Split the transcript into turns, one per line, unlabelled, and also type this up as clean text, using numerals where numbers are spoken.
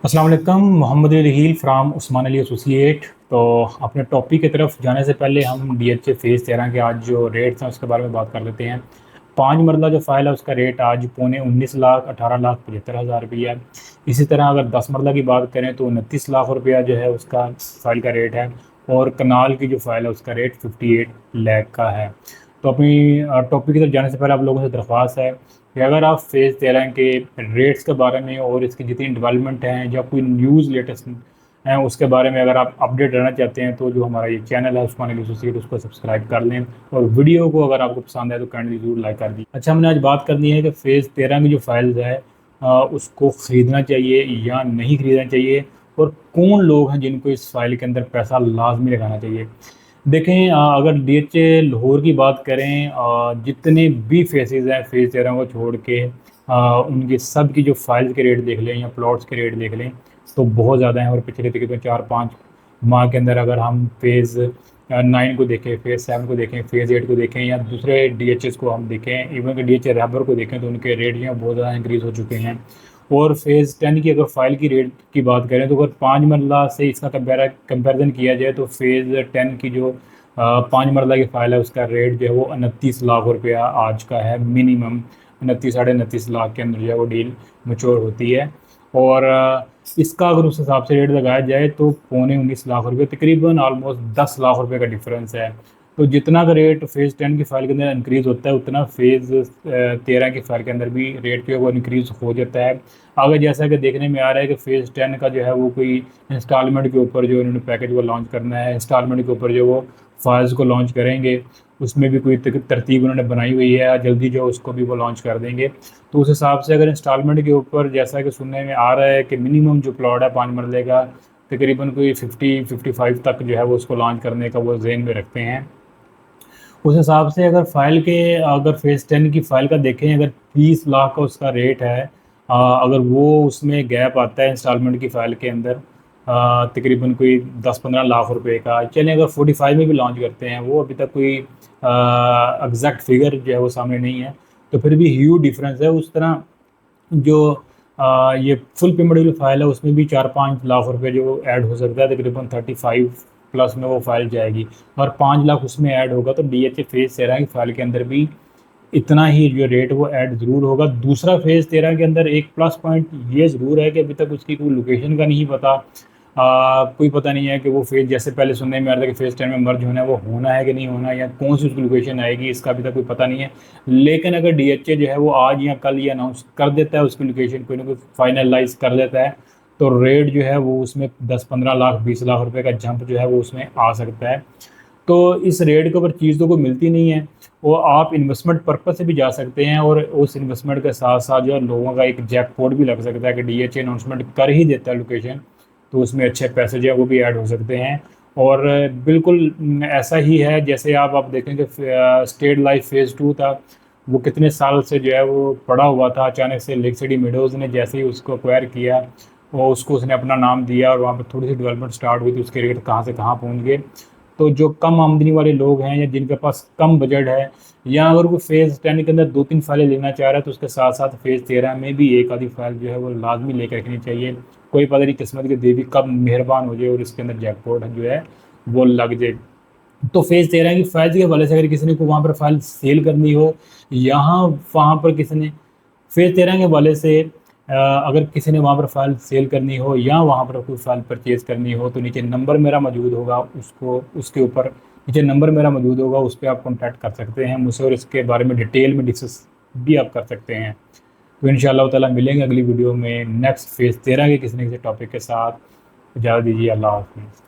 अस्सलाम वालेकुम, Mohammad Raheel from Usman Ali associate. तो अपने टॉपिक की तरफ जाने से पहले हम डीएचए फेज़ 13 के आज जो रेट्स हैं उसके बारे में बात कर लेते हैं। 5 मरला जो फ़ाइल है उसका रेट आज पौने 19,18,75,000 रुपया है। इसी तरह अगर 10 मरला की बात करें तो 29 लाख रुपया जो है उसका फ़ाइल का रेट है। और कनाल की जो फ़ाइल है उसका रेट 58 लाख का है। तो अपनी टॉपिक की तरफ जाने से पहले आप लोगों से दरख्वास्त है कि अगर आप फेज़ 13 के रेट्स के बारे में और इसकी जितनी डेवलपमेंट हैं या कोई न्यूज़ लेटेस्ट हैं उसके बारे में अगर आप अपडेट रहना चाहते हैं तो जो हमारा ये चैनल है उस्मान अली एसोसिएट उसको सब्सक्राइब कर लें। और वीडियो को अगर आपको पसंद है तो काइंडली ज़रूर लाइक कर दी। अच्छा, हमने आज बात करनी है कि फेज़ 13 की जो फाइल्स है उसको ख़रीदना चाहिए या नहीं ख़रीदना चाहिए, और कौन लोग हैं जिनको इस फाइल के अंदर पैसा लाजमी लगाना चाहिए। देखें, अगर डीएचए लाहौर की बात करें, जितने भी फेसेस हैं फेज़ 13 को छोड़ के, उनके सब की जो फाइल्स के रेट देख लें या प्लॉट्स के रेट देख लें तो बहुत ज़्यादा हैं। और पिछले तकरीबन 4-5 माह के अंदर अगर हम फेज़ 9 को देखें, फेज़ 7 को देखें, फेज़ 8 को देखें या दूसरे डीएचएस को हम देखें, इवन कि डीएचए रैबर को देखें तो उनके रेट जो हैं बहुत ज़्यादा इंक्रीज़ हो चुके हैं। और फेज़ 10 की अगर फाइल की रेट की बात करें तो अगर 5 मरला से इसका कंपेरिजन किया जाए तो फेज़ 10 की जो 5 मरला की फ़ाइल है उसका रेट जो है वो 29 लाख रुपया आज का है मिनिमम। 29 साढ़े 29 लाख के अंदर जो है वो डील मच्योर होती है। और इसका अगर उस हिसाब से रेट लगाया जाए तो पौने 19 लाख रुपये, तकरीबन ऑलमोस्ट 10 लाख रुपये का डिफरेंस है। तो जितना का रेट फेज़ 10 की फ़ाइल के अंदर इंक्रीज़ होता है उतना फेज़ 13 की फ़ाइल के अंदर भी रेट जो है वो इंक्रीज़ हो जाता है। अगर जैसा कि देखने में आ रहा है कि फेज़ 10 का जो है वो कोई इंस्टॉलमेंट के ऊपर जो इन्होंने पैकेज वो लॉन्च करना है, इंस्टॉलमेंट के ऊपर जो वो फाइल्स को लॉन्च करेंगे, उसमें भी कोई तरतीब उन्होंने बनाई हुई है, जल्दी जो उसको भी वो लॉन्च कर देंगे। तो उस हिसाब से अगर इंस्टॉलमेंट के ऊपर जैसा कि सुनने में आ रहा है कि मिनिमम जो प्लॉट है 5 मरले का तकरीबन कोई 50-55 तक जो है वो उसको लॉन्च करने का वो जेन में रखते हैं। उस हिसाब से अगर फेज़ 10 की फ़ाइल का देखें, अगर 30 लाख का उसका रेट है, अगर वो उसमें गैप आता है इंस्टॉलमेंट की फ़ाइल के अंदर तकरीबन कोई 10-15 लाख रुपए का, चलें अगर 45 में भी लॉन्च करते हैं, वो अभी तक कोई एग्जैक्ट फिगर जो है वो सामने नहीं है, तो फिर भी ह्यूज डिफरेंस है। उस तरह जो ये फुल पेमेंट वाली फ़ाइल है उसमें भी 4-5 लाख रुपए जो ऐड हो सकता है, तकरीबन 35 प्लस में वो फाइल जाएगी। और 5 लाख उसमें ऐड होगा तो डीएचए फेज़ 13 की फ़ाइल के अंदर भी इतना ही जो रेट वो ऐड ज़रूर होगा। दूसरा फेज़ 13 के अंदर एक प्लस पॉइंट ये ज़रूर है कि अभी तक उसकी कोई लोकेशन का नहीं पता। कोई पता नहीं है कि वो फेज़ जैसे पहले सुनने में आ रहा था कि फेज़ 10 में मर्ज होना है, वो होना है कि नहीं होना, या कौन सी उसकी लोकेशन आएगी इसका अभी तक कोई पता नहीं है। लेकिन अगर डीएचए जो है वो आज या कल ये अनाउंस कर देता है उसकी लोकेशन, कोई ना कोई फाइनलाइज कर देता है, तो रेट जो है वो उसमें 10-15 लाख 20 लाख रुपए का जंप जो है वो उसमें आ सकता है। तो इस रेट के ऊपर चीज़ तो कोई मिलती नहीं है, वो आप इन्वेस्टमेंट पर्पज़ से भी जा सकते हैं, और उस इन्वेस्टमेंट के साथ साथ जो है लोगों का एक जैकपॉट भी लग सकता है कि डीएचए अनाउंसमेंट कर ही देता है लोकेशन, तो उसमें अच्छे पैसे जो है वो भी ऐड हो सकते हैं। और बिल्कुल ऐसा ही है जैसे आप देखेंगे स्टेट लाइफ फेज़ 2 था, वो कितने साल से जो है वो पड़ा हुआ था, अचानक से लेक सिटी मेडोज़ ने जैसे ही उसको एक्वायर किया और उसको उसने अपना नाम दिया और वहाँ पर थोड़ी सी डेवलपमेंट स्टार्ट हुई तो उसके रेट कहाँ से कहाँ पहुँच गए। तो जो कम आमदनी वाले लोग हैं या जिनके पास कम बजट है, या अगर वो फेज़ 10 के अंदर 2-3 फाइलें लेना चाह रहा है तो उसके साथ साथ फेज़ 13 में भी एक आधी फाइल जो है वो लाजमी लेकर रखनी चाहिए। कोई पता नहीं किस्मत की देवी कब मेहरबान हो जाए और इसके अंदर जैकपॉट जो है वो लग जाए। तो फेज़ 13 की फाइल्स के हवाले से अगर किसी ने को वहाँ पर फाइल सेल करनी हो, यहाँ वहाँ पर किसी ने फेज़ 13 के हवाले से अगर किसी ने वहाँ पर फाइल सेल करनी हो या वहाँ पर कोई फाइल परचेज़ करनी हो तो नीचे नंबर मेरा मौजूद होगा, उसको उसके ऊपर नीचे नंबर मेरा मौजूद होगा, उस पे आप कॉन्टैक्ट कर सकते हैं मुझसे और इसके बारे में डिटेल में डिस्कस भी आप कर सकते हैं। तो इंशाअल्लाह ताला मिलेंगे अगली वीडियो में नेक्स्ट फेज़ 13 के किसी न किसी टॉपिक के साथ। इजाज़त दीजिए, अल्लाह हाफ़िज़।